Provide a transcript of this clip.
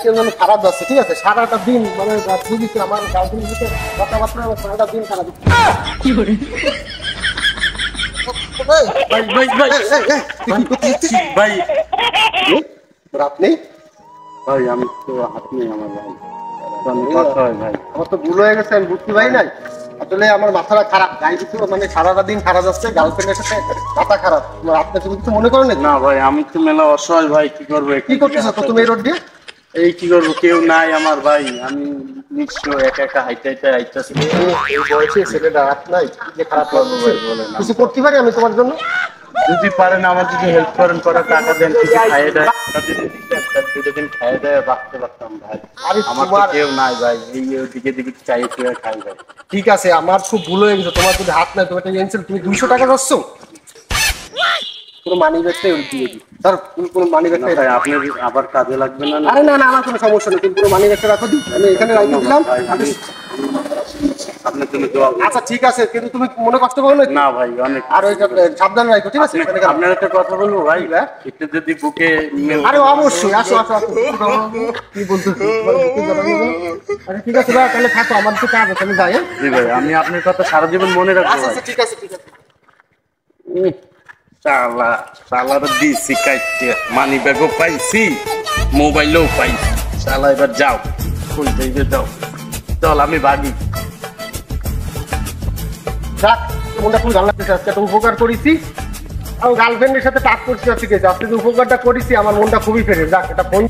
কেমন খারাপ যাচ্ছে, ঠিক আছে? সারাটা দিন মানে বুঝিস আমার গার্লফ্রেন্ডের সাথে কথাবার্তা আমার সারাটা দিন খারাপ কি করে ভাই ভাই ভাই ভাই রাত নেই ভাই আমি তো হাত নেই আমার ভাই, কথা হয় ভাই। আমার তো ভুল হয়ে গেছে, আমি বুঝতে পারি নাই। আসলে আমার মাথাটা খারাপ, গায়ে কিছু মানে সারাটা দিন খারাপ যাচ্ছে, গার্লফ্রেন্ডের সাথে মাথা খারাপ। আপনি তুমি কিছু মনে করেন না ভাই আমি তো মেলা অসহায় ভাই, কি করবো? কি করতেছো তো তুমি এই রোড দিয়ে? এই কি করবো, কেউ নাই আমার ভাই, আমি নিঃস্ব একা একা হাইতে হাইতে আইতাছি। এই বয়সে ছেলেটা রাত নাই, কি যে খারাপ লাগবে ভাই বলেন। কিছু করতে পারি আমি তোমার জন্য? যদি পারেন আমার যদি হেল্প করেন, করে টাকা দেন, কিছু খাইয়ে দেয়, দুদিন খাইয়ে দেয় বাঁচতে পারতাম ভাই। আমার তো কেউ নাই ভাই, এই দিকে দিকে চাই খাই ভাই। ঠিক আছে, আমার খুব ভুল হয়ে গেছে, তোমার যদি হাত নাই, তোমার তুমি 200 টাকা যাচ্ছ, পুরো মানি ব্যাগটাই দিয়ে দিই। ধর পুরো মানি ব্যাগটাই ভাই, আপনি আবার কাজে লাগবে না? আরে না না, আমার কোনো সমস্যা নেই, তুমি পুরো মানি ব্যাগটা রাখো, দিই আমি এখানে রাখি দিলাম। আপনার জন্য দোয়া। আচ্ছা ঠিক আছে, কিন্তু তুমি মনে কষ্ট করো না ভাই, অনেক। আর ওইটা সাবধান রাখো, ঠিক আছে? আপনার একটা কথা বলবো ভাই, একটু যদি বুকে। আরে অবশ্যই, আসো আসো আসো। কি বলছো? আরে ঠিক আছে ভাই, তাহলে থাকো, আমার তো কাজ আছে, আমি যাই। জি ভাই, আমি আপনার কথা সারা জীবন মনে রাখবো। আচ্ছা ঠিক আছে ঠিক আছে। শালা শালার দিছি কাইতে, মানি ব্যাগও পাইছি, মোবাইলও পাইছি। শালা এবার যাও, কই যাইবে যাও, চল আমি ভাগি। যাক, মনটা খুব ভালো লাগতেছে, আজকে একটা উপকার করেছি। আমি গার্লফ্রেন্ডের সাথে টাক করছি, ঠিক আছে? আজকে যে উপকারটা করেছি আমার মনটা খুবই ফেরে। যাক, এটা ফোন